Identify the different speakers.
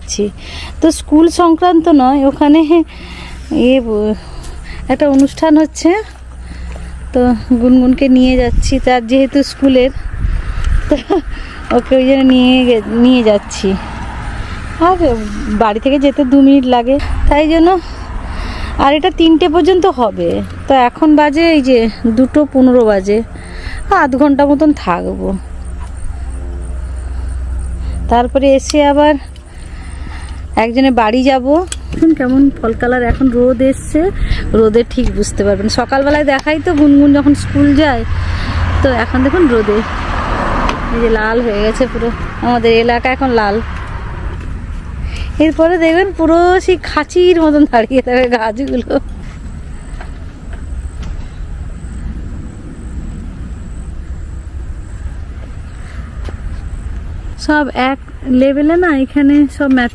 Speaker 1: যাচ্ছি। তো স্কুল সংক্রান্ত নয়, ওখানে একটা অনুষ্ঠান হচ্ছে, তো গুনগুনকে নিয়ে যাচ্ছি, তার যেহেতু স্কুলের, তো ওকে ওই জন্য নিয়ে যাচ্ছি। আর বাড়ি থেকে যেতে 2 মিনিট লাগে, তাই জন্য। আর এটা 3টে পর্যন্ত হবে, তো এখন বাজে এই যে 2:15 বাজে, আধ ঘন্টা মতন থাকবো। তারপরে এসে আবার একজনের বাড়ি যাব। কেমন ফল কালার, এখন রোদ এসছে, রোদে ঠিক বুঝতে পারবেন। সকালবেলায় দেখাই তো গুনগুন যখন স্কুল যায়, তো এখন দেখুন রোদে এই যে লাল হয়ে গেছে পুরো, আমাদের এলাকা এখন লাল। এরপরে দেখবেন পুরো সেই খাঁচির মতন দাঁড়িয়ে থাকবে গাছগুলো। সব এক লেভেলে না, এখানে সব